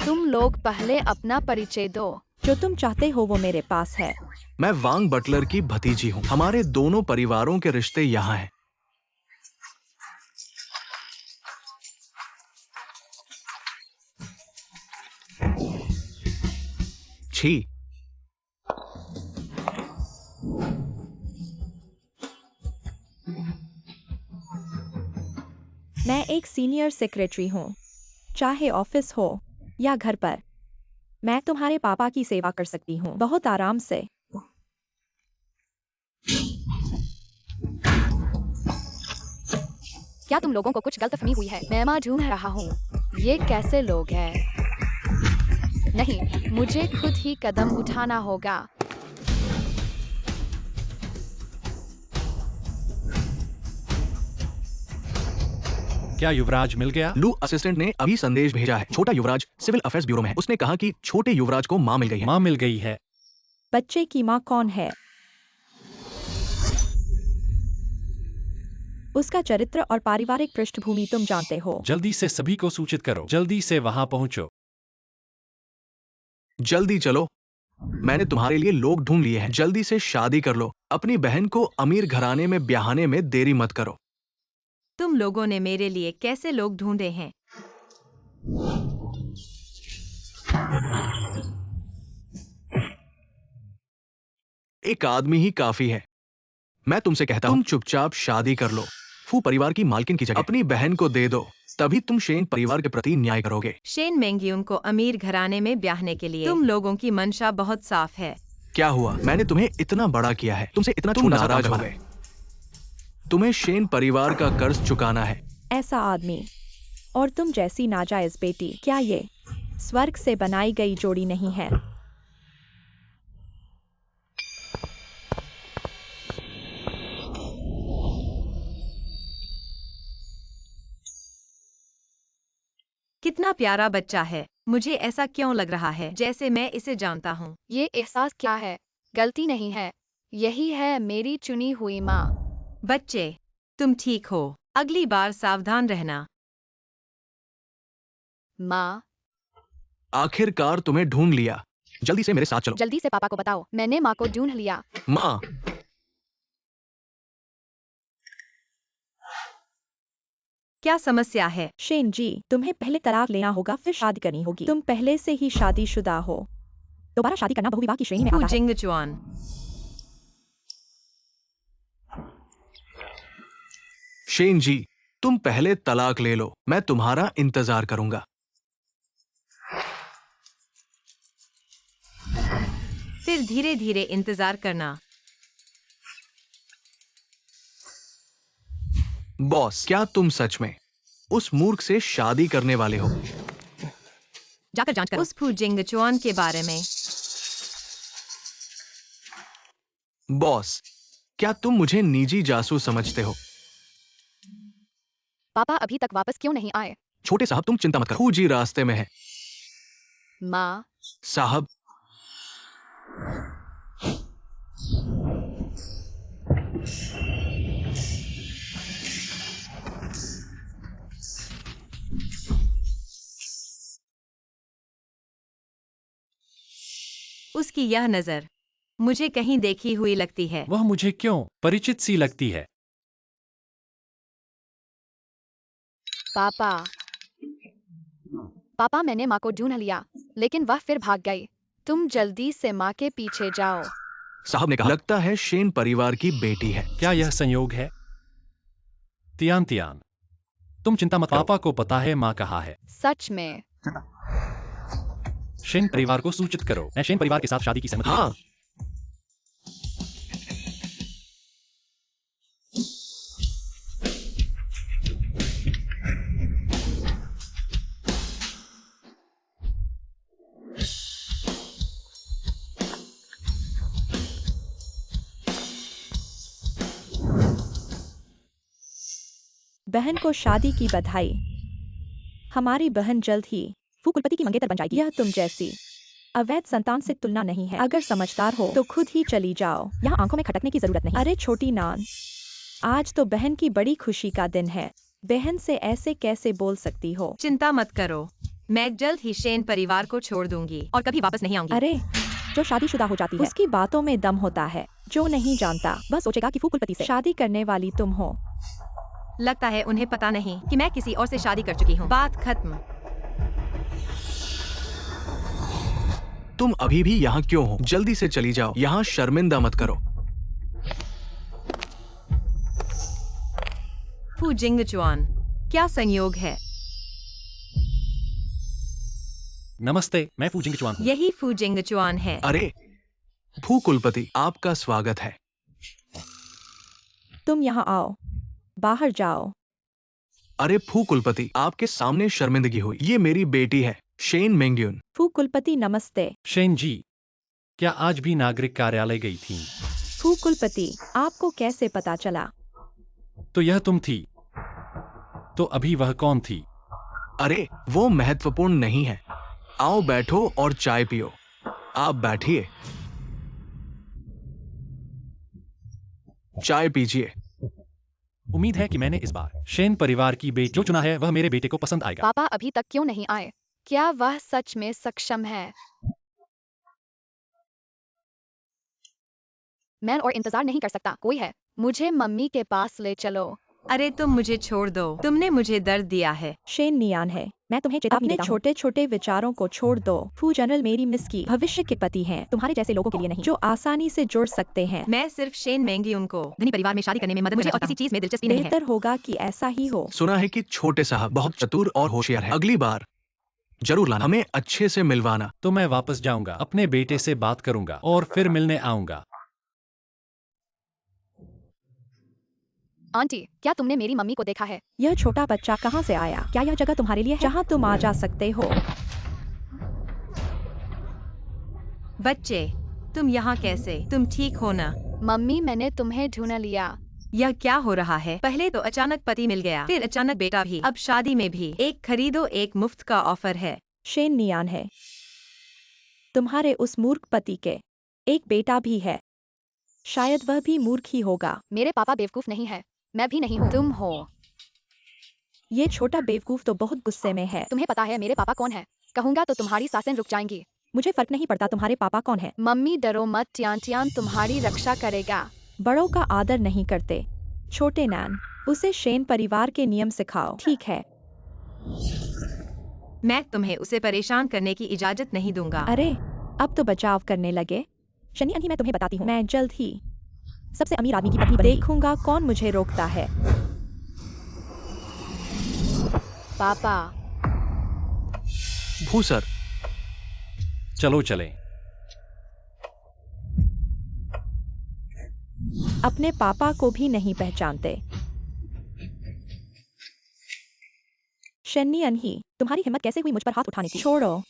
तुम लोग पहले अपना परिचय दो। जो तुम चाहते हो वो मेरे पास है। मैं वांग बटलर की भतीजी हूँ। हमारे दोनों परिवारों के रिश्ते यहाँ हैं। छी। मैं एक सीनियर सेक्रेटरी हूँ, चाहे ऑफिस हो या घर पर। मैं तुम्हारे पापा की सेवा कर सकती हूँ, बहुत आराम से। क्या तुम लोगों को कुछ गलतफहमी हुई है? मैं माँ ढूंढ रहा हूँ। ये कैसे लोग हैं? नहीं, मुझे खुद ही कदम उठाना होगा। क्या युवराज मिल गया? लू असिस्टेंट ने अभी संदेश भेजा है। छोटा युवराज सिविल अफेयर्स ब्यूरो में है। उसने कहा कि छोटे युवराज को माँ मिल गई है। माँ मिल गई है। बच्चे की माँ कौन है? उसका चरित्र और पारिवारिक पृष्ठभूमि तुम जानते हो। जल्दी से सभी को सूचित करो। जल्दी से वहां पहुंचो। जल्दी चलो, मैंने तुम्हारे लिए लोग ढूंढ लिए हैं। जल्दी से शादी कर लो। अपनी बहन को अमीर घराने में ब्याहने में देरी मत करो। तुम लोगों ने मेरे लिए कैसे लोग ढूंढे हैं? एक आदमी ही काफी है। मैं तुमसे कहता हूं, तुम चुपचाप शादी कर लो। फू परिवार की मालकिन की जगह अपनी बहन को दे दो, तभी तुम शेन परिवार के प्रति न्याय करोगे। शेन मेंग्यून को अमीर घराने में ब्याहने के लिए तुम लोगों की मंशा बहुत साफ है। क्या हुआ? मैंने तुम्हें इतना बड़ा किया है, तुमसे इतना तुम नाराज हो गए। तुम्हें शेन परिवार का कर्ज चुकाना है। ऐसा आदमी और तुम जैसी नाजायज बेटी, क्या ये स्वर्ग से बनाई गई जोड़ी नहीं है? कितना प्यारा बच्चा है। मुझे ऐसा क्यों लग रहा है जैसे मैं इसे जानता हूँ? ये एहसास क्या है? गलती नहीं है, यही है मेरी चुनी हुई माँ। बच्चे, तुम ठीक हो। अगली बार सावधान रहना। माँ, आखिरकार तुम्हें ढूंढ लिया। जल्दी से मेरे साथ चलो। जल्दी से पापा को बताओ, मैंने माँ को ढूंढ लिया। माँ, क्या समस्या है? शेन जी, तुम्हें पहले तलाक लेना होगा, फिर शादी करनी होगी। तुम पहले से ही शादीशुदा हो। दोबारा शादी करना बहुविवाह की श्रेणी में आता है। जिंगचुआन, शेन जी, तुम पहले तलाक ले लो। मैं तुम्हारा इंतजार करूंगा। फिर धीरे धीरे इंतजार करना। बॉस, क्या तुम सच में उस मूर्ख से शादी करने वाले हो? जाकर जांच करो उस फू जिंगचुआन के बारे में। बॉस, क्या तुम मुझे निजी जासूस समझते हो? पापा अभी तक वापस क्यों नहीं आए? छोटे साहब, तुम चिंता मत करो, फू जी रास्ते में है। माँ, साहब, उसकी यह नजर मुझे कहीं देखी हुई लगती है। वह मुझे क्यों परिचित सी लगती है? पापा, पापा मैंने माँ को ढूंढ लिया, लेकिन वह फिर भाग गई। तुम जल्दी से माँ के पीछे जाओ। साहब ने कहा, लगता है शेन परिवार की बेटी है। क्या यह संयोग है? तियान तियान, तुम चिंता मत करो। पापा को पता है माँ कहाँ है। सच में? शेन परिवार को सूचित करो। मैं शेन परिवार के साथ शादी की सहमति। हाँ, बहन को शादी की बधाई। हमारी बहन जल्द ही फू कुलपति की मंगेतर बन जाएगी। यह तुम जैसी अवैध संतान से तुलना नहीं है। अगर समझदार हो तो खुद ही चली जाओ, यहाँ आंखों में खटकने की जरूरत नहीं। अरे छोटी नान, आज तो बहन की बड़ी खुशी का दिन है। बहन से ऐसे कैसे बोल सकती हो? चिंता मत करो, मैं जल्द ही शेन परिवार को छोड़ दूंगी और कभी वापस नहीं आऊंगी। अरे, जो शादीशुदा हो जाती है उसकी बातों में दम होता है। जो नहीं जानता वह सोचेगा कि फू कुलपति से शादी करने वाली तुम हो। लगता है उन्हें पता नहीं कि मैं किसी और से शादी कर चुकी हूँ। बात खत्म। तुम अभी भी यहाँ क्यों हो? जल्दी से चली जाओ, यहाँ शर्मिंदा मत करो। फू जिंगचुआन, क्या संयोग है। नमस्ते, मैं फू जिंगचुआन हूँ। यही फू जिंगचुआन है। अरे फू कुलपति, आपका स्वागत है। तुम यहाँ आओ, बाहर जाओ। अरे फू कुलपति, आपके सामने शर्मिंदगी हुई। ये मेरी बेटी है, शेन मेंग्यून। फू कुलपति नमस्ते। शेन जी, क्या आज भी नागरिक कार्यालय गई थी? फू कुलपति, आपको कैसे पता चला? तो यह तुम थी। तो अभी वह कौन थी? अरे वो महत्वपूर्ण नहीं है। आओ बैठो और चाय पियो। आप बैठिए, चाय पीजिए। उम्मीद है कि मैंने इस बार शेन परिवार की बेटी जो चुना है वह मेरे बेटे को पसंद आएगा। पापा अभी तक क्यों नहीं आए? क्या वह सच में सक्षम है? मैं और इंतजार नहीं कर सकता। कोई है, मुझे मम्मी के पास ले चलो। अरे तुम मुझे छोड़ दो, तुमने मुझे दर्द दिया है। शेन नियान है, मैं तुम्हें चेतावनी देता हूँ। छोटे छोटे विचारों को छोड़ दो। फू जनरल मेरी मिस की भविष्य के पति हैं, तुम्हारे जैसे लोगों के लिए नहीं जो आसानी से जुड़ सकते हैं। मैं सिर्फ शेन मेंग्यून को धनी परिवार में शादी करने में मदद मुझे और किसी चीज में दिलचस्पी नहीं है। बेहतर होगा कि ऐसा ही हो। सुना है कि छोटे साहब बहुत चतुर और होशियार है। अगली बार जरूर लाना, हमें अच्छे से मिलवाना। तो मैं वापस जाऊंगा, अपने बेटे से बात करूंगा और फिर मिलने आऊंगा। आंटी, क्या तुमने मेरी मम्मी को देखा है? यह छोटा बच्चा कहाँ से आया? क्या यह जगह तुम्हारे लिए है जहाँ तुम आ जा सकते हो? बच्चे, तुम यहाँ कैसे? तुम ठीक हो ना? मम्मी, मैंने तुम्हें ढूंढ लिया। यह क्या हो रहा है? पहले तो अचानक पति मिल गया, फिर अचानक बेटा भी, अब शादी में भी। एक खरीदो एक मुफ्त का ऑफर है। शेन नियान है, तुम्हारे उस मूर्ख पति के एक बेटा भी है। शायद वह भी मूर्ख ही होगा। मेरे पापा बेवकूफ नहीं है, मैं भी नहीं हूँ। तुम हो। ये छोटा बेवकूफ तो बहुत गुस्से में है। तुम्हें पता है मेरे पापा कौन है? कहूंगा तो तुम्हारी सांसें रुक जाएंगी। मुझे फर्क नहीं पड़ता तुम्हारे पापा कौन है। मम्मी डरो मत, टियान टियान तुम्हारी रक्षा करेगा। बड़ों का आदर नहीं करते। छोटे नैन, उसे शेन परिवार के नियम सिखाओ। ठीक है। मैं तुम्हें उसे परेशान करने की इजाजत नहीं दूंगा। अरे, अब तो बचाव करने लगे। शनि अभी मैं तुम्हें बताती हूँ, मैं जल्द ही सबसे अमीर आदमी की पत्नी बनूंगी। देखूंगा कौन मुझे रोकता है। पापा, भू सर, चलो चलें। अपने पापा को भी नहीं पहचानते। शन्नी अनही, तुम्हारी हिम्मत कैसे हुई मुझ पर हाथ उठाने की? छोड़ो।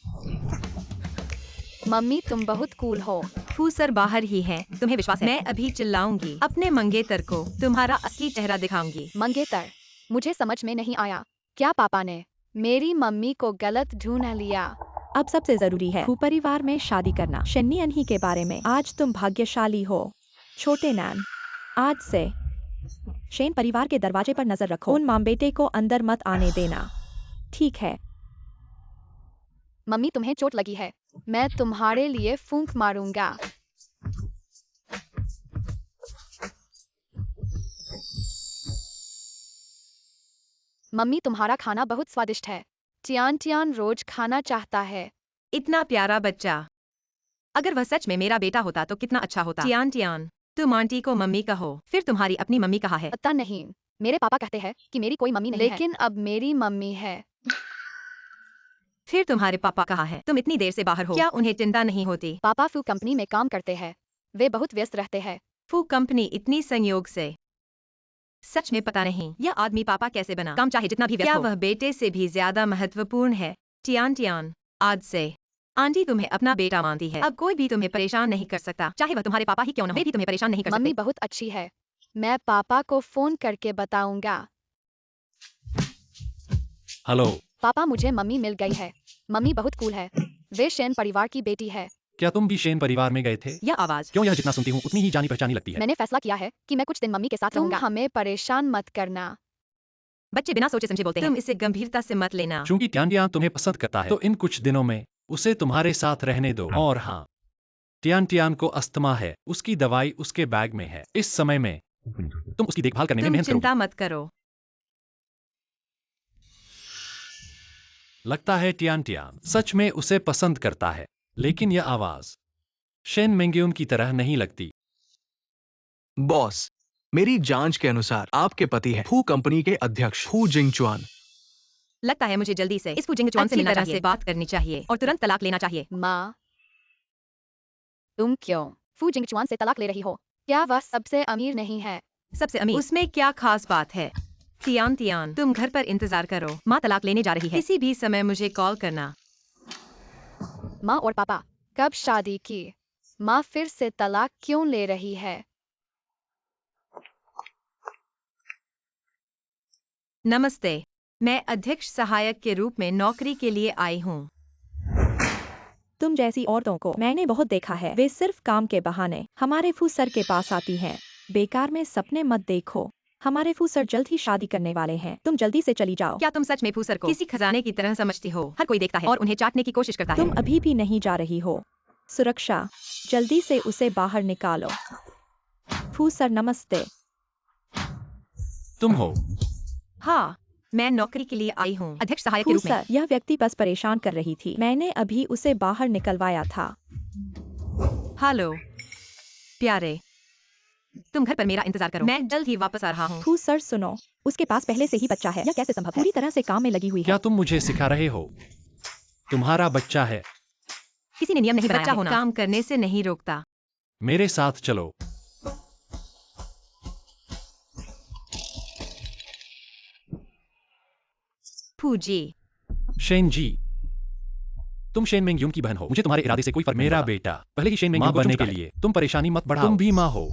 मम्मी तुम बहुत कूल हो। फू सर बाहर ही हैं, तुम्हें विश्वास है? मैं अभी चिल्लाऊंगी, अपने मंगेतर को तुम्हारा असली चेहरा दिखाऊंगी। मंगेतर, मुझे समझ में नहीं आया, क्या पापा ने मेरी मम्मी को गलत ढूंढ लिया? अब सबसे जरूरी है फू परिवार में शादी करना। शन्नी अनही के बारे में आज तुम भाग्यशाली हो। छोटे नैन, आज से शेन परिवार के दरवाजे पर नजर रखो। उन मां बेटे को अंदर मत आने देना। ठीक है। मम्मी तुम्हें चोट लगी है, मैं तुम्हारे लिए फूंक मारूंगा। मम्मी तुम्हारा खाना बहुत स्वादिष्ट है। टियान टियान रोज खाना चाहता है। इतना प्यारा बच्चा। अगर वह सच में मेरा बेटा होता तो कितना अच्छा होता। टियान टियान, तुम आंटी को मम्मी कहो, फिर तुम्हारी अपनी मम्मी कहाँ है? पता नहीं, मेरे पापा कहते हैं कि मेरी कोई मम्मी नहीं है। लेकिन अब मेरी मम्मी है। फिर तुम्हारे पापा कहाँ है? तुम इतनी देर से बाहर हो, क्या उन्हें चिंता नहीं होती? पापा फू कंपनी में काम करते हैं, वे बहुत व्यस्त रहते हैं। फू कंपनी इतनी संयोग से? सच में पता नहीं यह आदमी पापा कैसे बना। काम चाहे जितना भी व्यस्त हो, क्या वह बेटे से भी ज्यादा महत्वपूर्ण है? टियान टियान, आज से आंटी तुम्हें अपना बेटा मानती है। अब कोई भी तुम्हें परेशान नहीं कर सकता, चाहे वह तुम्हारे पापा ही क्यों न हो। वे भी तुम्हें परेशान नहीं कर मम्मी सकते। बहुत अच्छी है, मैं पापा को फोन करके बताऊंगा। हेलो, पापा मुझे मम्मी मिल गई है। मम्मी बहुत कूल है, वे शेन परिवार की बेटी है। क्या तुम भी शेन परिवार में गए थे? यह आवाज क्यों यह जितना सुनती हूँ उतनी ही जानी पहचानी लगती है। मैंने फैसला किया है कि मैं कुछ दिन मम्मी के साथ रहूंगा। हमें परेशान मत करना। बच्चे बिना सोचे समझे बोलते हैं। तुम इसे गंभीरता से मत लेना। चूंकि टियान तुम्हें पसंद करता है तो इन कुछ दिनों में उसे तुम्हारे साथ रहने दो। और हाँ, टियान को अस्थमा है, उसकी दवाई उसके बैग में है। इस समय में तुम उसकी देखभाल करने में तुम मेहनत करोगे। चिंता मत करो। लगता है टियान सच में उसे पसंद करता है, लेकिन यह आवाज शेन मेंग्यून की तरह नहीं लगती। बॉस, मेरी जांच के अनुसार आपके पति हैं फू कंपनी के अध्यक्ष फू जिंगचुआन। लगता है मुझे जल्दी से इस फू जिंगचुआन से मिलना चाहिए, से बात करनी चाहिए और तुरंत तलाक लेना चाहिए। माँ, तुम क्यों फू जिंगचुआन से तलाक ले रही हो? क्या वह सबसे अमीर नहीं है? सबसे अमीर उसमें क्या खास बात है? तियान, तुम घर पर इंतजार करो, माँ तलाक लेने जा रही है। किसी भी समय मुझे कॉल करना। माँ और पापा कब शादी की? माँ फिर से तलाक क्यों ले रही है? नमस्ते, मैं अध्यक्ष सहायक के रूप में नौकरी के लिए आई हूँ। तुम जैसी औरतों को मैंने बहुत देखा है, वे सिर्फ काम के बहाने हमारे फू सर के पास आती हैं। बेकार में सपने मत देखो, हमारे फू सर जल्द ही शादी करने वाले हैं। तुम जल्दी से चली जाओ। क्या तुम सच में फूसर को किसी खजाने की तरह समझती हो? हर कोई देखता है और उन्हें चाटने की कोशिश करता है। तुम अभी भी नहीं जा रही हो। सुरक्षा, जल्दी से उसे बाहर निकालो। फू सर नमस्ते। तुम हो? हाँ, मैं नौकरी के लिए आई हूँ, अध्यक्ष सहायक के फू रूप में। सर, यह व्यक्ति बस परेशान कर रही थी, मैंने अभी उसे बाहर निकलवाया था। हेलो प्यारे, तुम घर पर मेरा इंतजार करो, मैं जल्द ही वापस आ रहा हूँ। फू सर सुनो, उसके पास पहले से ही बच्चा है, यह कैसे संभव है? पूरी तरह से काम में लगी हुई है। क्या तुम मुझे सिखा रहे हो? तुम्हारा बच्चा है। किसी ने नियम नहीं बनाया है, काम करने से नहीं रोकता। मेरे साथ चलो। फूजी, शेन जी, तुम शेन मेंग्यून की बहन हो। मुझे तुम्हारे इरादे से कोई फर्क नहीं पड़ता। मेरा बेटा पहले ही शेन मेंग्यून बनने के लिए तुम परेशानी मत बढ़ाओ। तुम भी माँ हो।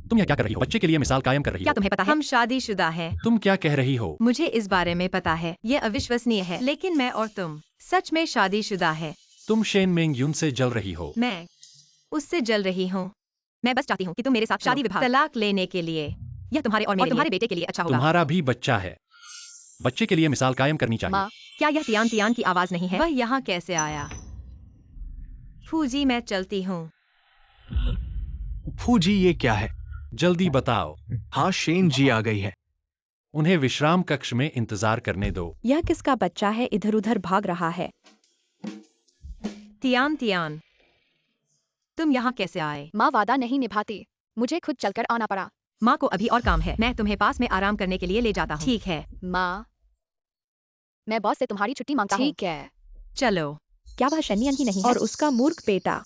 तुम यह क्या कर रही हो? बच्चे के लिए मिसाल कायम कर रही क्या हो। तुम्हें पता है हम शादीशुदा हैं? तुम क्या कह रही हो? मुझे इस बारे में पता है, यह अविश्वसनीय है, लेकिन मैं और तुम सच में शादीशुदा है। तुम शेन मेंग्यून से जल रही हो। मैं उससे जल रही हूँ। मैं बस चाहती हूँ कि तुम मेरे साथ शादी विवाह तलाक लेने के लिए, यह तुम्हारे और तुम्हारे बेटे के लिए अच्छा होगा। तुम्हारा भी बच्चा है, बच्चे के लिए मिसाल कायम करनी चाहिए। माँ, क्या यह तियान की आवाज नहीं है? वह यहाँ कैसे आया? फूजी, मैं चलती हूँ। फू जी, ये क्या है? जल्दी बताओ। हाँ, शेन जी आ गई है। उन्हें विश्राम कक्ष में इंतजार करने दो। यह किसका बच्चा है, इधर उधर भाग रहा है? तियान, तुम यहाँ कैसे आए? माँ वादा नहीं निभाती, मुझे खुद चलकर आना पड़ा। माँ को अभी और काम है, मैं तुम्हें पास में आराम करने के लिए ले जाता हूँ। ठीक है, माँ, मैं बॉस से तुम्हारी छुट्टी मांगता हूँ। ठीक है। चलो। क्या वह शनियन ही नहीं है? और उसका मूर्ख बेटा।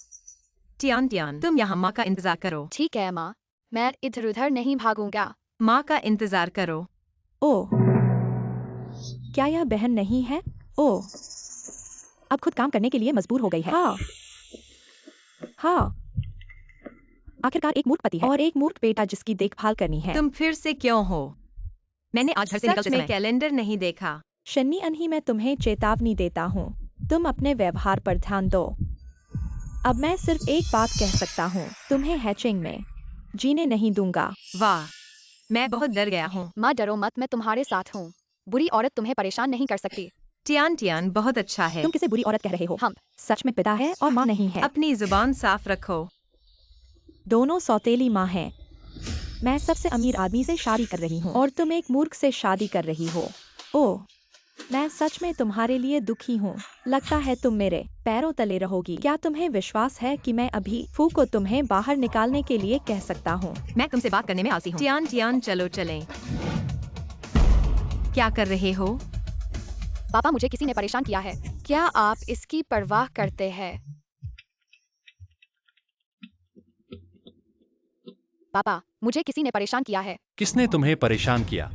तियान, तुम यहाँ माँ का इंतजार करो। ठीक है माँ, मैं इधर उधर नहीं भागूंगा। माँ का इंतजार करो। ओह, क्या यह बहन नहीं है? ओह, अब खुद काम करने के लिए मजबूर हो गई है। हाँ, हाँ। आखिरकार एक मूर्ख पति है और एक मूर्ख बेटा जिसकी देखभाल करनी है। तुम फिर से क्यों हो? मैंने आज घर से निकलते समय कैलेंडर नहीं देखा। शनियन ही मैं तुम्हें चेतावनी देता हूँ, तुम अपने व्यवहार पर ध्यान दो। अब मैं सिर्फ एक बात कह सकता हूँ, तुम्हें हैचिंग में जीने नहीं दूंगा। वाह, मैं बहुत डर गया हूँ। माँ डरो मत, मैं तुम्हारे साथ हूँ। बुरी औरत तुम्हें परेशान नहीं कर सकती। तियान बहुत अच्छा है। तुम किसे बुरी औरत कह रहे हो? हम सच में पिता है और माँ नहीं है। अपनी जुबान साफ रखो। दोनों सौतेली माँ हैं। मैं सबसे अमीर आदमी से शादी कर रही हूँ और तुम एक मूर्ख से शादी कर रही हो। ओह, मैं सच में तुम्हारे लिए दुखी हूँ। लगता है तुम मेरे पैरों तले रहोगी। क्या तुम्हें विश्वास है कि मैं अभी फू को तुम्हें बाहर निकालने के लिए कह सकता हूँ? मैं तुमसे बात करने में आलसी हूँ। तियान, चलो चलें। क्या कर रहे हो? पापा, मुझे किसी ने परेशान किया है। क्या आप इसकी परवाह करते हैं? पापा, मुझे किसी ने परेशान किया है। किसने तुम्हें परेशान किया?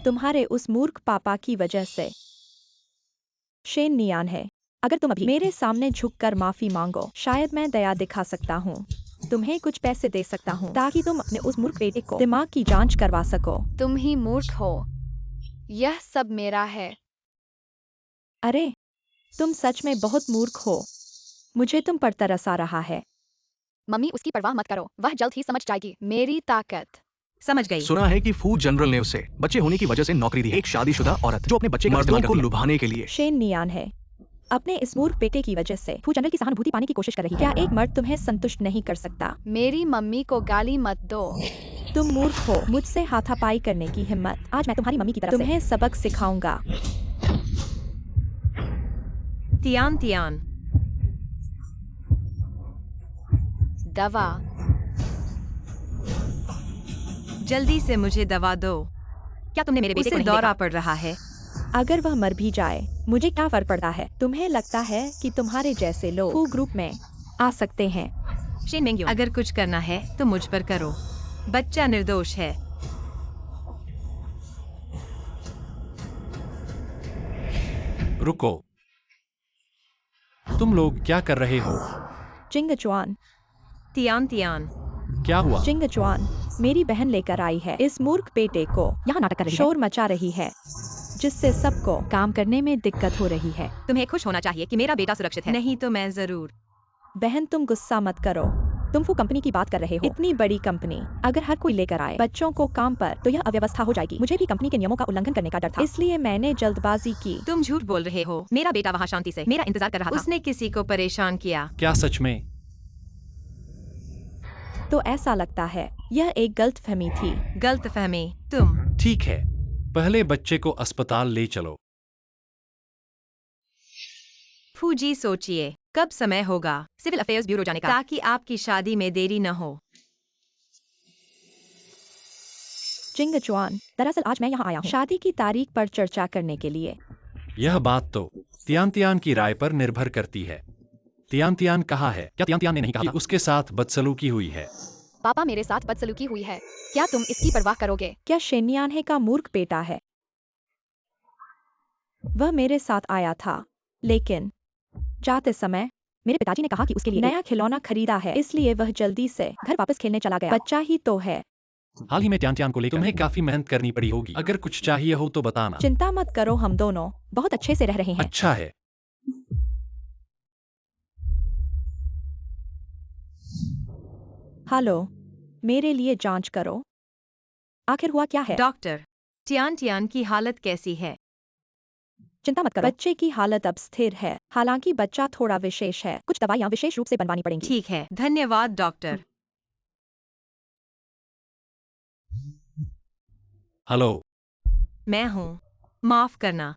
तुम्हारे उस मूर्ख पापा की वजह से। शेन नियान है। अगर तुम अभी मेरे सामने झुककर माफी मांगो, शायद मैं दया दिखा सकता हूँ। तुम्हें कुछ पैसे दे सकता हूँ ताकि तुम अपने उस मूर्ख बेटे को दिमाग की जांच करवा सको। तुम ही मूर्ख हो। यह सब मेरा है। अरे, तुम सच में बहुत मूर्ख हो। मुझे तुम पर तरस आ रहा है। मम्मी उसकी परवाह मत करो, वह जल्द ही समझ जाएगी मेरी ताकत। समझ गई। सुना है कि फू जनरल ने उसे बच्चे होने की वजह से नौकरी दी है। एक शादीशुदा औरत जो अपने बच्चे का मर्दों को लुभाने के लिए। शेन नियान है। अपने इस मूर्ख बेटे की वजह से फू जनरल की सहानुभूति पाने की कोशिश कर रही है। क्या एक मर्द तुम्हें संतुष्ट नहीं कर सकता? मेरी मम्मी को गाली मत दो। तुम मूर्ख हो। मुझसे हाथापाई करने की हिम्मत। आज मैं तुम्हारी मम्मी की तरफ से तुम्हें सबक सिखाऊंगा। तियान तियान, दवा। जल्दी से मुझे दवा दो। क्या तुमने मेरे बेटे को नहीं दौरा पड़ रहा है? अगर वह मर भी जाए मुझे क्या फर्क पड़ता है? तुम्हें लगता है कि तुम्हारे जैसे लोग फू ग्रुप में आ सकते हैं? शेन मेंग्यून, अगर कुछ करना है तो मुझ पर करो। बच्चा निर्दोष है। रुको, तुम लोग क्या कर रहे हो? चिंगचुआन, तियान तियान, क्या हुआ? चिंगचुआन, मेरी बहन लेकर आई है इस मूर्ख बेटे को। यहाँ नाटक कर रही है, शोर मचा रही है, जिससे सबको काम करने में दिक्कत हो रही है। तुम्हें खुश होना चाहिए कि मेरा बेटा सुरक्षित है। नहीं तो मैं जरूर। बहन तुम गुस्सा मत करो। तुम फू कंपनी की बात कर रहे हो। इतनी बड़ी कंपनी अगर हर कोई लेकर आए बच्चों को काम पर तो यह अव्यवस्था हो जाएगी। मुझे भी कंपनी के नियमों का उल्लंघन करने का डर था, इसलिए मैंने जल्दबाजी की। तुम झूठ बोल रहे हो। मेरा बेटा वहाँ शांति से मेरा इंतजार कर रहा था। उसने किसी को परेशान किया। क्या सच में? तो ऐसा लगता है यह एक गलतफहमी थी। गलतफहमी? तुम। ठीक है, पहले बच्चे को अस्पताल ले चलो। फूजी सोचिए कब समय होगा सिविल अफेयर्स ब्यूरो जाने का, ताकि आपकी शादी में देरी न हो। चिंगचुआन, दरअसल आज मैं यहाँ आया हूँ शादी की तारीख पर चर्चा करने के लिए। यह बात तो तियान तियान की राय पर निर्भर करती है। तियान तियान कहा है? क्या तियान तियान ने नहीं कहा कि उसके साथ बदसलूकी हुई है? पापा मेरे साथ बदसलूकी हुई है, क्या तुम इसकी परवाह करोगे? क्या शेनियान का मूर्ख बेटा है? वह मेरे साथ आया था, लेकिन जाते समय मेरे पिताजी ने कहा कि उसके लिए नया खिलौना खरीदा है, इसलिए वह जल्दी से घर वापस खेलने चला गया। बच्चा ही तो है। हाल ही में तियान तियान को लेकर तुम्हें काफी मेहनत करनी पड़ी होगी। अगर कुछ चाहिए हो तो बताना। चिंता मत करो, हम दोनों बहुत अच्छे से रह रहे हैं। अच्छा है। हेलो, मेरे लिए जांच करो। आखिर हुआ क्या है? डॉक्टर, तियान तियान की हालत कैसी है? चिंता मत करो, बच्चे की हालत अब स्थिर है। हालांकि बच्चा थोड़ा विशेष है, कुछ दवाइयाँ विशेष रूप से बनवानी पड़ेंगी। ठीक है, धन्यवाद डॉक्टर। हेलो, मैं हूँ। माफ करना,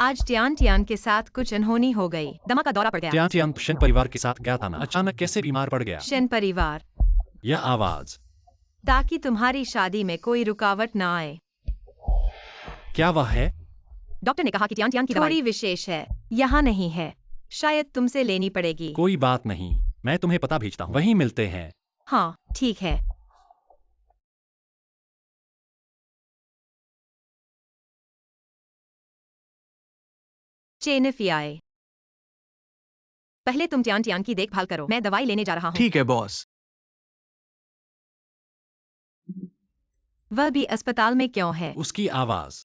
आज तियान तियान के साथ कुछ अनहोनी हो गई। दमा का दौरा पड़ गया। तियान तियान शेन परिवार के साथ गया था ना, अचानक कैसे बीमार पड़ गया? शेन परिवार, यह आवाज। ताकि तुम्हारी शादी में कोई रुकावट न आए। क्या वह है? डॉक्टर ने कहा कि तियान तियान की थोड़ी विशेष है, यहाँ नहीं है। शायद तुमसे लेनी पड़ेगी। कोई बात नहीं, मैं तुम्हें पता भेजता हूँ, वहीं मिलते हैं। हाँ, ठीक है। चेनिफियाई, पहले तुम तियान तियान की देखभाल करो, मैं दवाई लेने जा रहा हूँ। ठीक है बॉस। वह भी अस्पताल में क्यों है? उसकी आवाज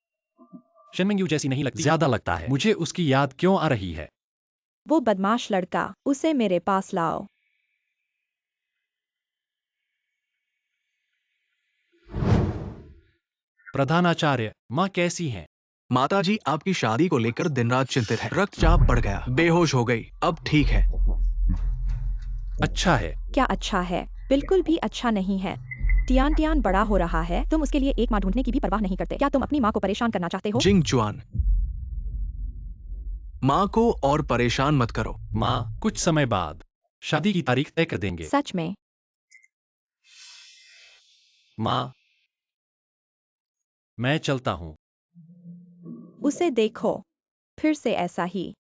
शेनमेंग्यू जैसी नहीं लगती, ज्यादा लगता है। मुझे उसकी याद क्यों आ रही है? वो बदमाश लड़का, उसे मेरे पास लाओ। प्रधानाचार्य, माँ कैसी हैं? माताजी आपकी शादी को लेकर दिन रात चिंतित है। रक्तचाप बढ़ गया, बेहोश हो गई, अब ठीक है। अच्छा है। क्या अच्छा है? बिल्कुल भी अच्छा नहीं है। तियान तियान बड़ा हो रहा है, तुम उसके लिए एक माँ ढूंढने की भी परवाह नहीं करते। क्या तुम अपनी माँ को परेशान करना चाहते हो? जिंगचुआन, माँ को और परेशान मत करो। माँ, कुछ समय बाद शादी की तारीख तय कर देंगे। सच में? माँ, मैं चलता हूँ। उसे देखो, फिर से ऐसा ही।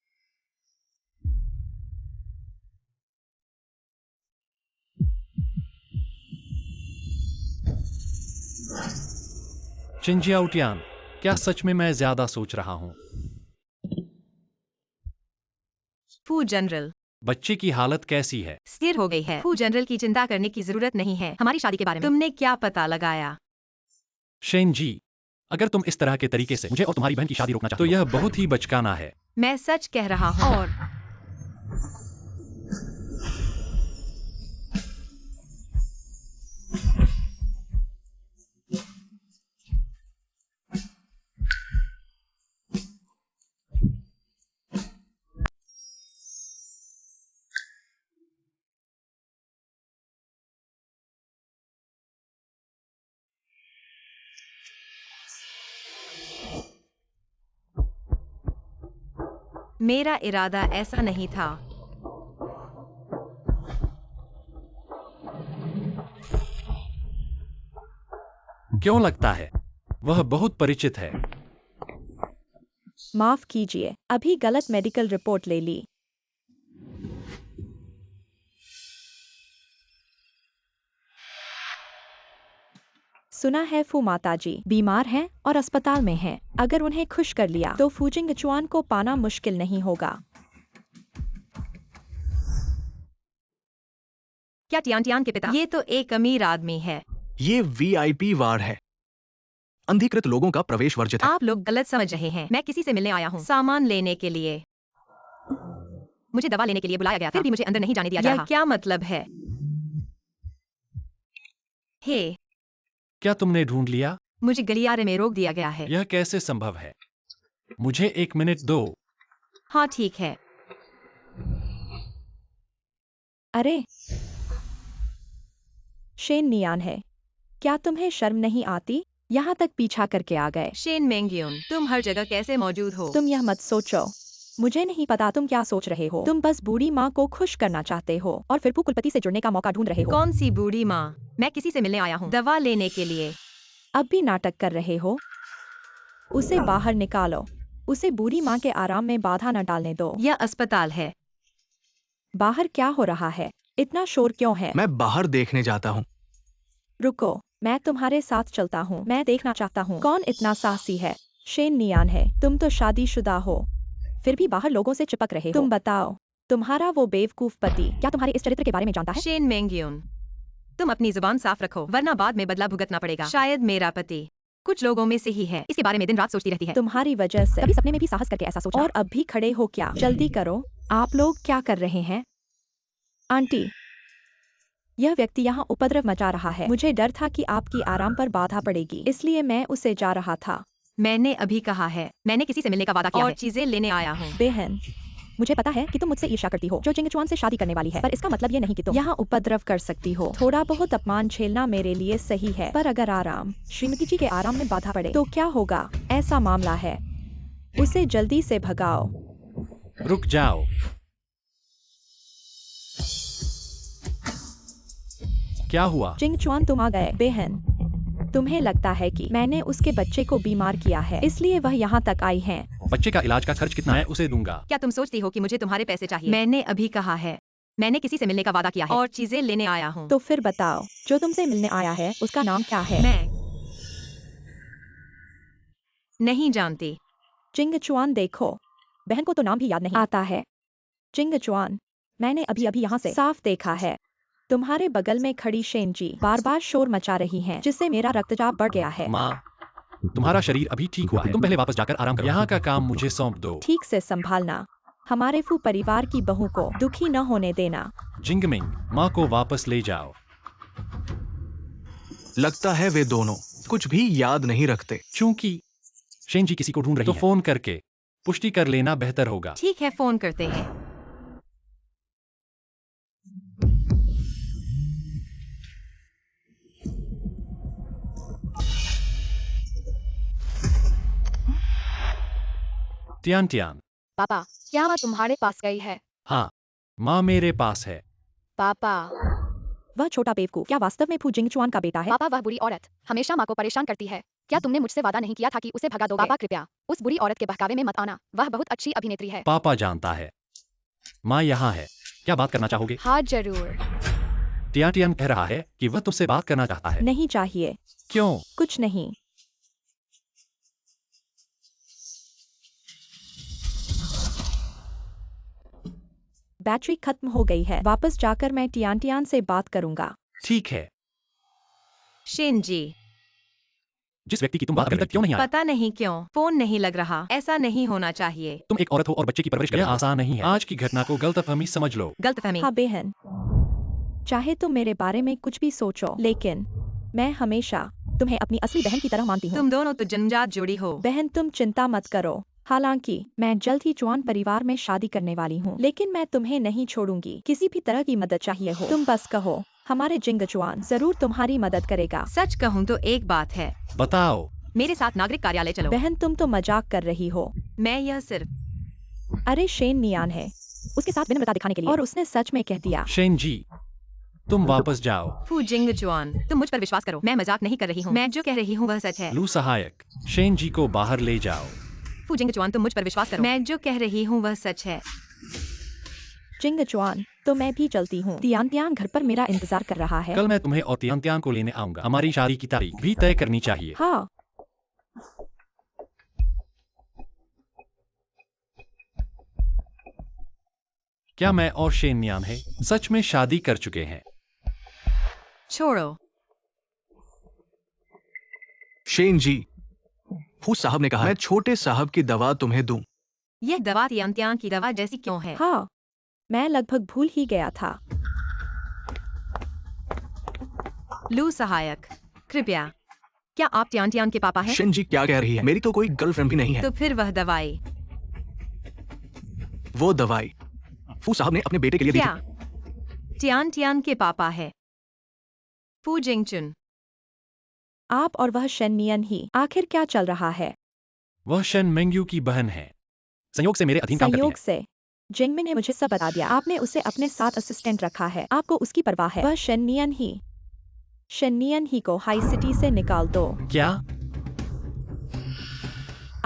चिंजियाउटियान, क्या सच में मैं ज्यादा सोच रहा हूँ? फू जनरल, बच्चे की हालत कैसी है? स्थिर हो गई है। फू जनरल की चिंता करने की जरूरत नहीं है। हमारी शादी के बारे में तुमने क्या पता लगाया? शेन जी, अगर तुम इस तरह के तरीके से मुझे और तुम्हारी बहन की शादी रोकना चाहते हो तो यह बहुत ही बचकाना है। मैं सच कह रहा हूँ। और मेरा इरादा ऐसा नहीं था। क्यों लगता है वह बहुत परिचित है? माफ कीजिए, अभी गलत मेडिकल रिपोर्ट ले ली। सुना है फू माताजी बीमार हैं और अस्पताल में हैं। अगर उन्हें खुश कर लिया तो फू जिंगचुआन को पाना मुश्किल नहीं होगा। क्या टियान टियान के पिता? ये तो एक अमीर आदमी है। ये वीआईपी वार्ड है। अंधीकृत लोगों का प्रवेश वर्जित है। आप लोग गलत समझ रहे हैं। मैं किसी से मिलने आया हूँ, सामान लेने के लिए। मुझे दवा लेने के लिए बुलाया गया था, फिर भी मुझे अंदर नहीं जाने दिया जा रहा। क्या मतलब है? हे, क्या तुमने ढूंढ लिया? मुझे गलियारे में रोक दिया गया है। यह कैसे संभव है? मुझे 1 मिनट दो। हाँ ठीक है। अरे शेन नियान है, क्या तुम्हें शर्म नहीं आती? यहाँ तक पीछा करके आ गए। शेन मेंग्यून, तुम हर जगह कैसे मौजूद हो? तुम यह मत सोचो, मुझे नहीं पता तुम क्या सोच रहे हो। तुम बस बूढ़ी माँ को खुश करना चाहते हो और फिर कुलपति से जुड़ने का मौका ढूंढ रहे हो। कौन सी बूढ़ी माँ? मैं किसी से मिलने आया हूँ, दवा लेने के लिए। अब भी नाटक कर रहे हो? उसे बाहर निकालो। उसे बूढ़ी माँ के आराम में बाधा न डालने दो। यह अस्पताल है। बाहर क्या हो रहा है? इतना शोर क्यों है? मैं बाहर देखने जाता हूँ। रुको, मैं तुम्हारे साथ चलता हूँ। मैं देखना चाहता हूँ कौन इतना साहसी है। शेन नियान है, तुम तो शादीशुदा हो, फिर भी बाहर लोगों से चिपक रहे हो। तुम बताओ, तुम्हारा वो बेवकूफ पति क्या तुम्हारे इस चरित्र के बारे में जानता है? शेन मेंग्यून, तुम अपनी जुबान साफ रखो, वरना बाद में बदला भुगतना पड़ेगा। शायद मेरा पति कुछ लोगों में से ही है, इसके बारे में दिन रात सोचती रहती है। तुम्हारी वजह से कभी सपने में भी साहस करके ऐसा सोचा? और अब भी खड़े हो क्या? जल्दी करो। आप लोग क्या कर रहे हैं? आंटी, यह व्यक्ति यहाँ उपद्रव मचा रहा है। मुझे डर था कि आपकी आराम पर बाधा पड़ेगी, इसलिए मैं उसे जा रहा था। मैंने अभी कहा है, मैंने किसी से मिलने का वादा किया और चीजें लेने आया हूँ। बेहन, मुझे पता है कि तुम मुझसे ईर्ष्या करती हो जो जिंगचुआन से शादी करने वाली है, पर इसका मतलब ये नहीं कि तुम यहाँ उपद्रव कर सकती हो। थोड़ा बहुत अपमान झेलना मेरे लिए सही है, पर अगर आराम श्रीमती जी के आराम में बाधा पड़े तो क्या होगा? ऐसा मामला है, उसे जल्दी से भगाओ। रुक जाओ। क्या हुआ? जिंगचुआन, तुम आ गए। बेहन, तुम्हें लगता है कि मैंने उसके बच्चे को बीमार किया है, इसलिए वह यहाँ तक आई हैं। बच्चे का इलाज का खर्च कितना है उसे दूंगा। क्या तुम सोचती हो कि मुझे तुम्हारे पैसे चाहिए? मैंने अभी कहा है, मैंने किसी से मिलने का वादा किया है और चीजें लेने आया हूँ। तो फिर बताओ, जो तुमसे मिलने आया है उसका नाम क्या है? मैं नहीं जानती। जिंगचुआन, देखो, बहन को तो नाम भी याद नहीं आता है। जिंगचुआन, मैंने अभी अभी यहाँ से साफ देखा है, तुम्हारे बगल में खड़ी शेन जी बार बार शोर मचा रही हैं, जिससे मेरा रक्तचाप बढ़ गया है। माँ, तुम्हारा शरीर अभी ठीक हुआ है, तुम पहले वापस जाकर आराम करो। यहाँ का काम मुझे सौंप दो। ठीक से संभालना, हमारे फू परिवार की बहू को दुखी न होने देना। जिंगमिंग, माँ को वापस ले जाओ। लगता है वे दोनों कुछ भी याद नहीं रखते। चूंकि शेन जी किसी को ढूंढ रही तो फोन करके पुष्टि कर लेना बेहतर होगा। ठीक है, फोन करते हैं। Tian Tian. पापा, क्या माँ तुम्हारे पास गई है? हाँ, माँ मेरे पास है। पापा, वह छोटा बेवकूफ क्या वास्तव में फू जिंगचुआन का बेटा है? पापा वह बुरी औरत हमेशा माँ को परेशान करती है। क्या तुमने मुझसे वादा नहीं किया था कि उसे भगा दोगे? पापा कृपया उस बुरी औरत के बहकावे में मत आना, वह बहुत अच्छी अभिनेत्री है। पापा जानता है। माँ यहाँ है, क्या बात करना चाहोगे? हाँ जरूर। टियान टियान कह रहा है कि वह तुमसे बात करना चाहता है। नहीं चाहिए। क्यों? कुछ नहीं। बैटरी खत्म हो गई है, वापस जाकर मैं टियान टियान से बात करूंगा। ठीक है। शेन जी, जिस व्यक्ति की तुम बात कर रहे थे क्यों नहीं आया? पता नहीं क्यों फोन नहीं लग रहा। ऐसा नहीं होना चाहिए। तुम एक औरत हो और बच्चे की परवरिश करना आसान नहीं है। आज की घटना को गलतफहमी समझ लो। गलतफहमी? हाँ बेहन, चाहे तुम मेरे बारे में कुछ भी सोचो, लेकिन मैं हमेशा तुम्हें अपनी असली बहन की तरह मानती हूँ। तुम दोनों तो जन्मजात जोड़ी हो। बहन, तुम चिंता मत करो। हालांकि मैं जल्द ही चुआन परिवार में शादी करने वाली हूँ, लेकिन मैं तुम्हें नहीं छोड़ूंगी। किसी भी तरह की मदद चाहिए हो, तुम बस कहो, हमारे जिंगचुआन जरूर तुम्हारी मदद करेगा। सच कहूँ तो एक बात है, बताओ। मेरे साथ नागरिक कार्यालय चलो। बहन, तुम तो मजाक कर रही हो। मैं यह सिर्फ अरे शेन नियान है, उसके साथ विनम्रता दिखाने के लिए, और उसने सच में कह दिया। शेन जी, तुम वापस जाओ। फू जिंगचुआन, तुम मुझ पर विश्वास करो, मैं मजाक नहीं कर रही हूँ, मैं जो कह रही हूँ वह सच है। लू सहायक, शेन जी को बाहर ले जाओ। फू जिंगचुआन, तुम मुझ पर विश्वास करो, मैं जो कह रही हूँ वह सच है। जिंगचुआन, तो मैं भी चलती हूँ। तियान तियान घर पर मेरा इंतजार कर रहा है। कल मैं तुम्हें और तियान तियान को लेने आऊंगा। हमारी शादी की तारीख भी तय करनी चाहिए। हाँ, क्या मैं और शेन नियान है सच में शादी कर चुके हैं? छोड़ो। शेन जी, फू साहब ने कहा मैं छोटे साहब की दवा तुम्हें दूं। यह दवा तियान तियान की दवा जैसी क्यों है? हाँ, मैं लगभग भूल ही गया था। लू सहायक, कृपया, क्या आप तियान तियान के पापा हैं? शेन जी क्या कह रही है? मेरी तो कोई गर्लफ्रेंड भी नहीं है। तो फिर वह दवाई वो दवाई फू साहब ने अपने बेटे के लिए दी क्या थी। तियान तियान के पापा है? फू जिंगचुन, आप और वह शेन नियन ही, आखिर क्या चल रहा है? वह शेन मेंग्यू की बहन है। संयोग से मेरे अधीन काम करती संयोग है। से जिंगमिन ने मुझे सब बता दिया। आपने उसे अपने साथ असिस्टेंट रखा है, आपको उसकी परवाह है। वह शेन नियन ही को हाई सिटी से निकाल दो। क्या?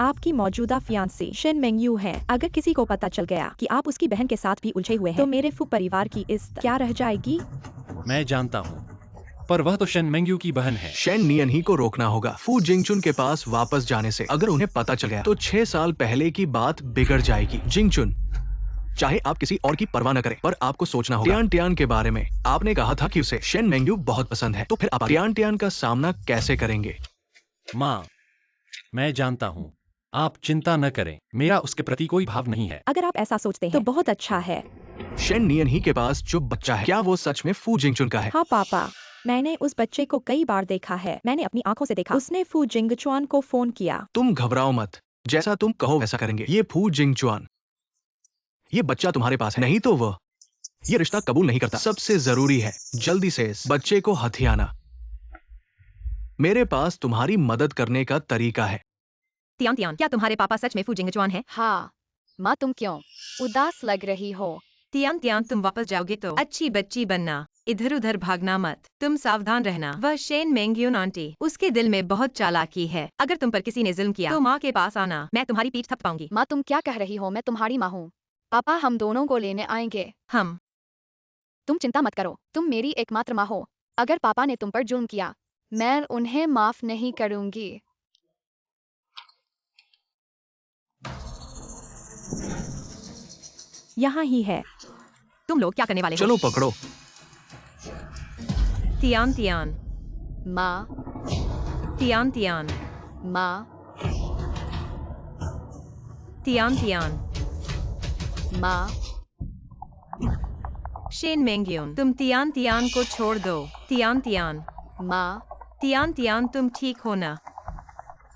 आपकी मौजूदा फियांसी शेन मेंग्यू है। अगर किसी को पता चल गया कि आप उसकी बहन के साथ भी उलझे हुए हैं, तो मेरे फू परिवार की इज्जत क्या रह जाएगी? मैं जानता हूँ, पर वह तो शेन मेंग्यू की बहन है। शेन नियन ही को रोकना होगा फू जिंगचुन के पास वापस जाने से। अगर उन्हें पता चल गया तो 6 साल पहले की बात बिगड़ जाएगी। जिंगचुन, चाहे आप किसी और की परवाह न करें, पर आपको सोचना होगा। टियान टियान के बारे में आपने कहा था कि उसे शेन मेंग्यू बहुत पसंद है, तो फिर आप टियान टियान का सामना कैसे करेंगे? माँ, मैं जानता हूँ, आप चिंता न करें, मेरा उसके प्रति कोई भाव नहीं है। अगर आप ऐसा सोचते हैं तो बहुत अच्छा है। शेन नियन ही के पास जो बच्चा है, क्या वो सच में फू जिंगचुन का है? हाँ पापा, मैंने उस बच्चे को कई बार देखा है। मैंने अपनी आंखों से देखा। उसने फू जिंगचुआन को फोन किया। तुम घबराओ मत, जैसा तुम कहो वैसा करेंगे। ये फू जिंगचुआन, ये बच्चा तुम्हारे पास है, नहीं तो वह ये रिश्ता कबूल नहीं करता। सबसे जरूरी है जल्दी से इस बच्चे को हथियाना। मेरे पास तुम्हारी मदद करने का तरीका है। तियान तियान, क्या तुम्हारे पापा सच में फू जिंगचुआन है? हाँ माँ, तुम क्यों उदास लग रही हो? तियान तियान, तुम वापस जाओगे तो अच्छी बच्ची बनना, इधर उधर भागना मत। तुम सावधान रहना। वह शेन मेंग्यून आंटी, उसके दिल में बहुत चालाकी है। अगर तुम पर किसी ने जुल्म किया तो माँ के पास आना, मैं तुम्हारी पीठ थपकाऊंगी। माँ, तुम क्या कह रही हो? मैं तुम्हारी माँ हूँ। पापा हम दोनों को लेने आएंगे। हम तुम चिंता मत करो, तुम मेरी एकमात्र माँ हो। अगर पापा ने तुम पर जुल्म किया, मैं उन्हें माफ नहीं करूंगी। यहाँ ही है। तुम लोग क्या करने वाले हो? चलो पकड़ो। तियान तियान, माँ, तियान तियान, माँ, तियान तियान, माँ, शेन मेंग्यून, तुम तियान तियान को छोड़ दो। तियान तियान, माँ, तियान तियान, तुम ठीक हो ना?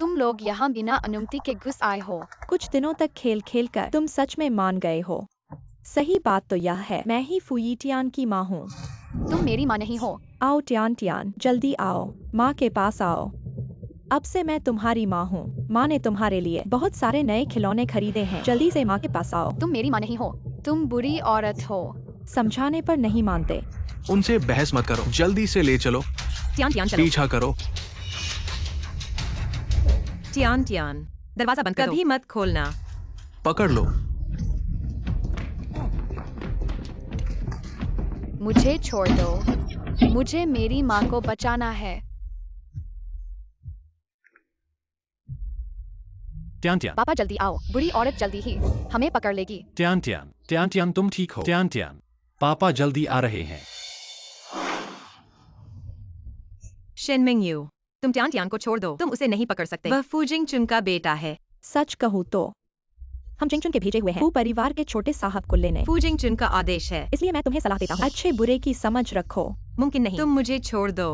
तुम लोग यहाँ बिना अनुमति के घुस आए हो। कुछ दिनों तक खेल खेल कर तुम सच में मान गए हो। सही बात तो यह है, मैं ही फुई टियान की माँ हूँ। तुम मेरी माँ नहीं हो। आओ टियान टियान, जल्दी आओ, माँ के पास आओ। अब से मैं तुम्हारी माँ हूँ। माँ ने तुम्हारे लिए बहुत सारे नए खिलौने खरीदे हैं। जल्दी से माँ के पास आओ। तुम मेरी माँ नहीं हो, तुम बुरी औरत हो। समझाने पर नहीं मानते। उनसे बहस मत करो, जल्दी से ले चलो। तियान तियान चलो। पीछा करो। तियान तियान, दरवाजा बंद कर दो। कभी मत खोलना। पकड़ लो। मुझे छोड़ दो, मुझे मेरी माँ को बचाना है। ट्यान ट्यान, पापा जल्दी आओ, बुरी औरत जल्दी ही हमें पकड़ लेगी। ट्यान ट्यान, ट्यान ट्यान, तुम ठीक हो? ट्यान ट्यान, पापा जल्दी आ रहे हैं। शेन मेंग्यू, तुम तियान तियान को छोड़ दो, तुम उसे नहीं पकड़ सकते। वह फूजिंग चुन का बेटा है। सच कहूँ तो हम चिंगचुन के भेजे हुए हैं, फू परिवार के छोटे साहब को लेने। फूजिंग चुन का आदेश है। इसलिए मैं तुम्हें सलाह देता हूँ, अच्छे बुरे की समझ रखो। मुमकिन नहीं। तुम मुझे छोड़ दो,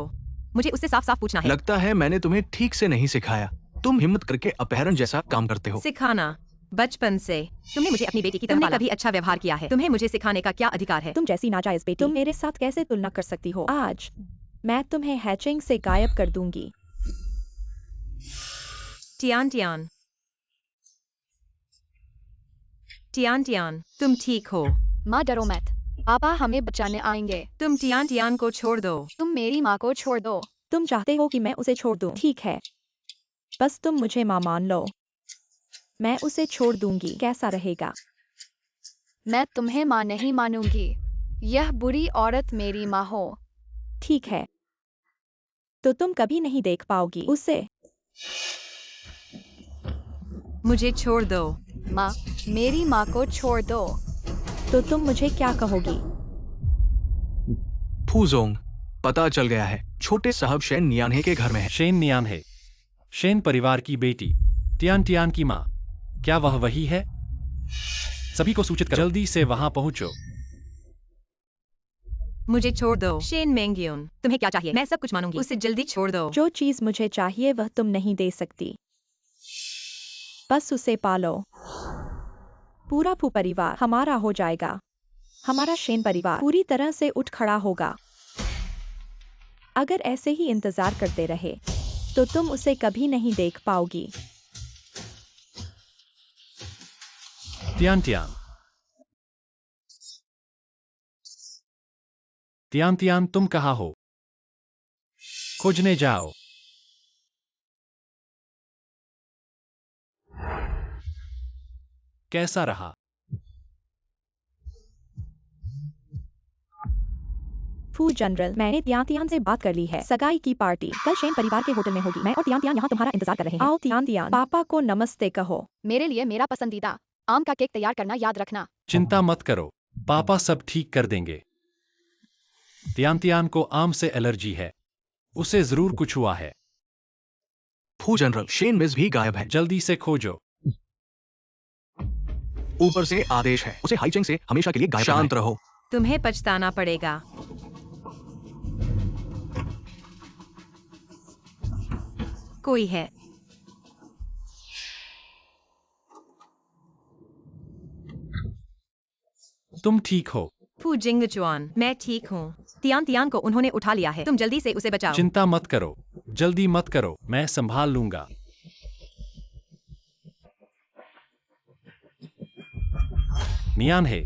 मुझे उससे साफ साफ पूछना है। लगता है मैंने तुम्हें ठीक से नहीं सिखाया। तुम हिम्मत करके अपहरण जैसा काम करते हो। सिखाना बचपन से तुमने मुझे अपनी बेटी की तरह पाला। कभी अच्छा व्यवहार किया है? तुम्हें मुझे सिखाने का क्या अधिकार है? तुम जैसी नाजायज बेटी तुम मेरे साथ कैसे तुलना कर सकती हो? आज मैं तुम्हें हैचिंग से गायब कर दूंगी। तियान तियान, टियान टियान, तुम ठीक हो? माँ डरो मत, पापा हमें बचाने आएंगे। तुम टियान टियान को छोड़ दो। तुम मेरी माँ को छोड़ दो। तुम चाहते हो कि मैं उसे छोड़ दूं? ठीक है, बस तुम मुझे माँ मान लो। मैं उसे छोड़ दूंगी, कैसा रहेगा? मैं तुम्हें माँ नहीं मानूंगी। यह बुरी औरत मेरी माँ हो। ठीक है, तो तुम कभी नहीं देख पाओगी उसे। मुझे छोड़ दो। माँ, मेरी माँ को छोड़ दो। तो तुम मुझे क्या कहोगी? फूजोंग, पता चल गया है, छोटे साहब शेन नियानहे के घर में है। शेन नियान है, शेन परिवार की बेटी, टियान टियान की माँ। क्या वह वही है? सभी को सूचित करो, जल्दी से वहां पहुंचो। मुझे छोड़ दो। शेन मेंग्यून, तुम्हें क्या चाहिए? मैं सब कुछ मानूंगी। उसे जल्दी छोड़ दो। जो चीज मुझे चाहिए वह तुम नहीं दे सकती। बस उसे पालो। पूरा फू परिवार हमारा हो जाएगा। हमारा शेन परिवार पूरी तरह से उठ खड़ा होगा। अगर ऐसे ही इंतजार करते रहे तो तुम उसे कभी नहीं देख पाओगी। टियान टियान, टियान टियान, तुम कहाँ हो? खोजने जाओ। कैसा रहा? फू जनरल, मैंने तियान तियान से बात कर ली है। सगाई की पार्टी कल शेन परिवार के होटल में होगी। मैं और तियान तियान यहाँ तुम्हारा इंतजार कर रहे हैं। आओ तियान तियान, पापा को नमस्ते कहो। मेरे लिए मेरा पसंदीदा आम का केक तैयार करना याद रखना। चिंता मत करो, पापा सब ठीक कर देंगे। टियान टियान को आम से एलर्जी है, उसे जरूर कुछ हुआ है। फू जनरल, शेन मिस भी गायब है। जल्दी से खोजो। ऊपर से आदेश है, उसे हाईचेंग से हमेशा के लिए गायब करना है। शांत रहो। तुम्हें पछताना पड़ेगा। कोई है। तुम ठीक हो? फू जिंगचुआन, मैं ठीक हूँ। तियान तियान को उन्होंने उठा लिया है। तुम जल्दी से उसे बचाओ। चिंता मत करो, जल्दी मत करो, मैं संभाल लूंगा। नियान है,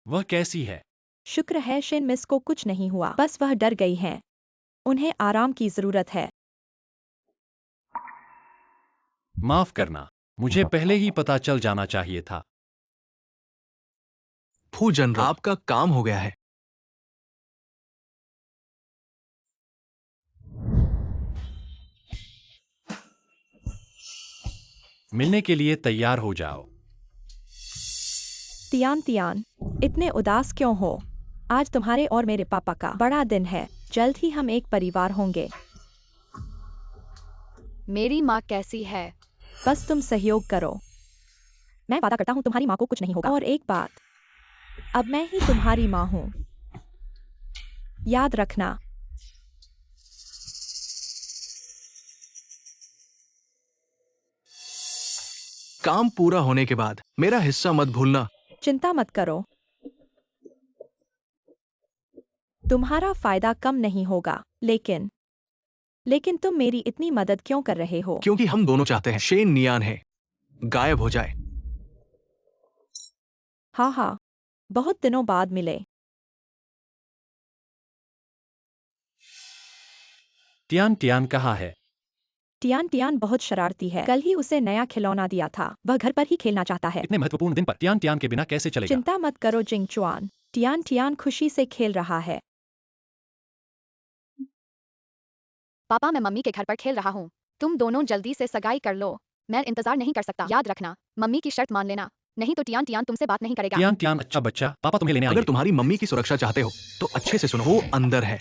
वह कैसी है? शुक्र है शेन मिस को कुछ नहीं हुआ, बस वह डर गई हैं। उन्हें आराम की जरूरत है। माफ करना, मुझे पहले ही पता चल जाना चाहिए था। फू जनरल, आपका काम हो गया है। मिलने के लिए तैयार हो जाओ। तियान तियान, इतने उदास क्यों हो? आज तुम्हारे और मेरे पापा का बड़ा दिन है। जल्द ही हम एक परिवार होंगे। मेरी माँ कैसी है? बस तुम सहयोग करो। मैं वादा करता हूँ तुम्हारी माँ को कुछ नहीं होगा। और एक बात, अब मैं ही तुम्हारी माँ हूँ, याद रखना। काम पूरा होने के बाद मेरा हिस्सा मत भूलना। चिंता मत करो, तुम्हारा फायदा कम नहीं होगा। लेकिन तुम मेरी इतनी मदद क्यों कर रहे हो? क्योंकि हम दोनों चाहते हैं शेन नियान है गायब हो जाए। हाँ हाँ, बहुत दिनों बाद मिले। टियान टियान कहाँ है? टियान टियान बहुत शरारती है। कल ही उसे नया खिलौना दिया था। वह घर पर ही खेलना चाहता है। इतने महत्वपूर्ण दिन पर टियान टियान के बिना कैसे चलेगा? चिंता मत करो जिंगचुआन, टियान टियान खुशी से खेल रहा है। पापा, मैं मम्मी के घर पर खेल रहा हूँ। तुम दोनों जल्दी से सगाई कर लो। मैं इंतजार नहीं कर सकता। याद रखना, मम्मी की शर्त मान लेना, नहीं तो टियान टियान तुमसे बात नहीं करेगा। टियान टियान, अच्छा बच्चा, पापा तुम्हें लेने अगर आएंगे। तुम्हारी मम्मी की सुरक्षा चाहते हो तो अच्छे से सुनो, वो अंदर है।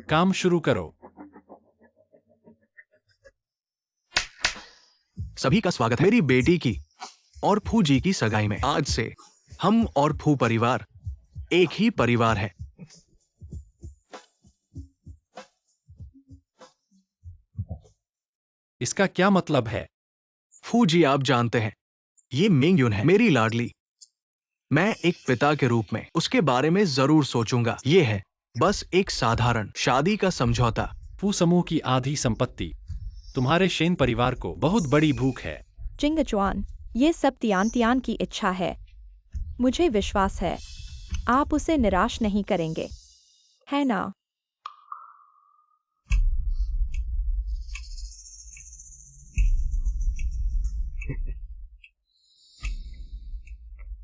काम शुरू करो। सभी का स्वागत है मेरी बेटी की और फू जी की सगाई में। आज से हम और फू परिवार एक ही परिवार है। इसका क्या मतलब है? फू जी, आप जानते हैं, ये मेंग्युन है, मेरी लाडली। मैं एक पिता के रूप में उसके बारे में जरूर सोचूंगा। ये है बस एक साधारण शादी का समझौता। फू समूह की आधी संपत्ति। तुम्हारे शेन परिवार को बहुत बड़ी भूख है। जिंगचुआन, ये सब तियान तियान की इच्छा है। मुझे विश्वास है आप उसे निराश नहीं करेंगे, है ना?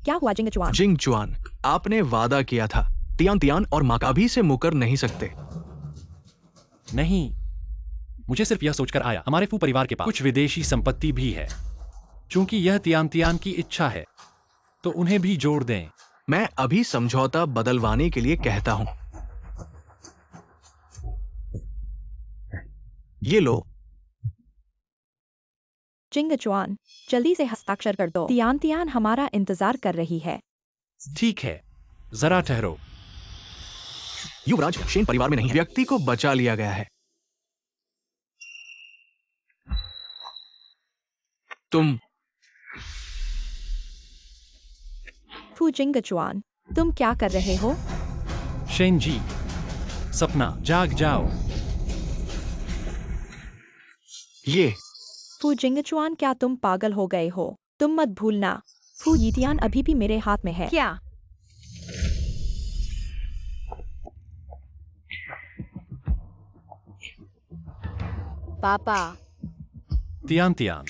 क्या हुआ जिंगचुआन? जिंगचुआन, आपने वादा किया था तियान तियान और माँ अभी से मुकर नहीं सकते। नहीं, मुझे सिर्फ यह सोचकर आया हमारे फू परिवार के पास कुछ विदेशी संपत्ति भी है। चूंकि यह तियान तियान की इच्छा है तो उन्हें भी जोड़ दें। मैं अभी समझौता बदलवाने के लिए कहता हूं। ये लो। जिंगचुआन, जल्दी से हस्ताक्षर कर दो। तियान तियान हमारा इंतजार कर रही है। ठीक है, जरा ठहरो। युवराज शेन परिवार में नहीं है। व्यक्ति को बचा लिया गया है। तुम फू जिंगचुआन, तुम क्या कर रहे हो? शेन जी, सपना जाग जाओ। ये फू जिंगचुआन, क्या तुम पागल हो गए हो? तुम मत भूलना, फू यितियान अभी भी मेरे हाथ में है। क्या? पापा, तियान तियान,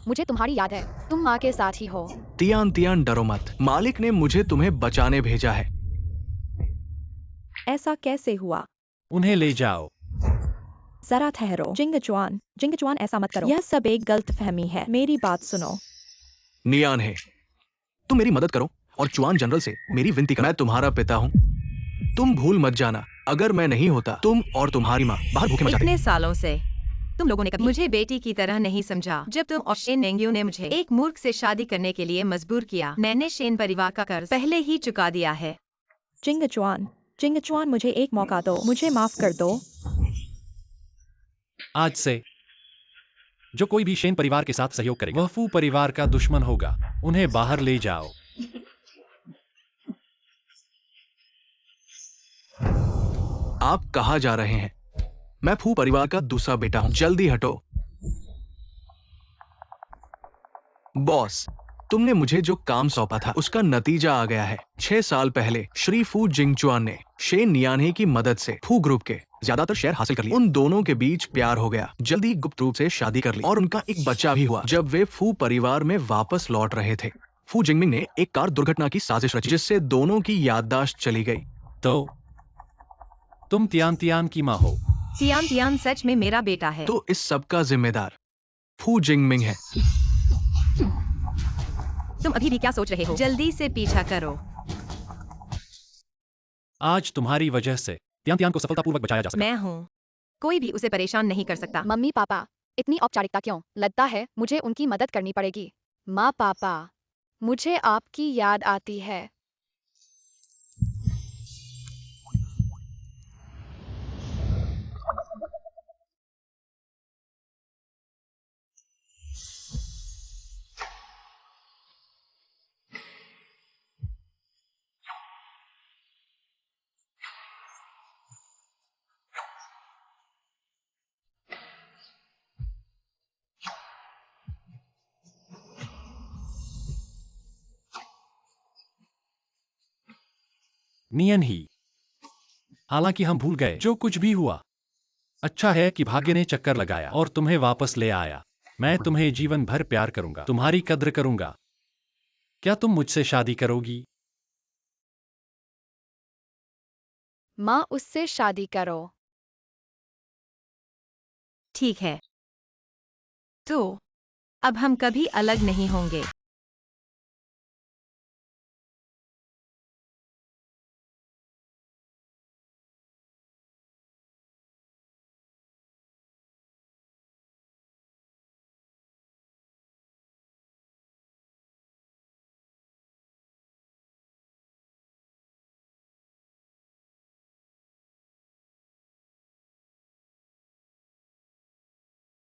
मुझे तुम्हारी याद है। तुम माँ के साथ ही हो। तियान तियान, डरो मत। मालिक ने मुझे तुम्हें बचाने भेजा है। ऐसा कैसे हुआ? उन्हें ले जाओ। जरा ठहरो। जिंगचुआन, जिंगचुआन, ऐसा मत करो। यह सब एक गलतफहमी है। मेरी बात सुनो। नियान है, तुम मेरी मदद करो और चुआन जनरल से मेरी विनती कर। मैं तुम्हारा पिता हूं। तुम भूल मत जाना, अगर मैं नहीं होता तुम और तुम्हारी माँ बाहर भूखे मर जाते। इतने सालों से तुम लोगों ने कभी मुझे बेटी की तरह नहीं समझा। जब तुम और शेन मेंग्यू ने मुझे एक मूर्ख से शादी करने के लिए मजबूर किया, मैंने शेन परिवार का कर्ज पहले ही चुका दिया है। जिंगचुआन, जिंगचुआन, मुझे एक मौका दो। मुझे माफ कर दो। आज से जो कोई भी शेन परिवार के साथ सहयोग करेगा वह फू परिवार का दुश्मन होगा। उन्हें बाहर ले जाओ। आप कहाँ जा रहे हैं? मैं फू परिवार का दूसरा बेटा हूं। जल्दी हटो। बॉस, तुमने मुझे जो काम सौंपा था उसका नतीजा आ गया है। 6 साल पहले श्री फू जिंगचुआन ने शेन नियानहे की मदद से फू ग्रुप के ज्यादातर शेयर हासिल कर लिए। उन दोनों के बीच प्यार हो गया। जल्दी गुप्त रूप से शादी कर ली और उनका एक बच्चा भी हुआ। जब वे फू परिवार में वापस लौट रहे थे, फू जिंगमिंग ने एक कार दुर्घटना की साजिश रची जिससे दोनों की याददाश्त चली गई। तो तुम तियान तियान की माँ हो। तियान तियान सच में मेरा बेटा है। तो इस सब का जिम्मेदार फू जिंगमिंग है। तुम अभी भी क्या सोच रहे हो? जल्दी से पीछा करो। आज तुम्हारी वजह से तियान तियान को सफलतापूर्वक बचाया जा सका। मैं हूँ, कोई भी उसे परेशान नहीं कर सकता। मम्मी पापा, इतनी औपचारिकता क्यों? लगता है मुझे उनकी मदद करनी पड़ेगी। माँ पापा, मुझे आपकी याद आती है। नियन ही। हालांकि हम भूल गए जो कुछ भी हुआ। अच्छा है कि भाग्य ने चक्कर लगाया और तुम्हें वापस ले आया। मैं तुम्हें जीवन भर प्यार करूंगा, तुम्हारी कद्र करूंगा। क्या तुम मुझसे शादी करोगी? माँ, उससे शादी करो। ठीक है, तो अब हम कभी अलग नहीं होंगे।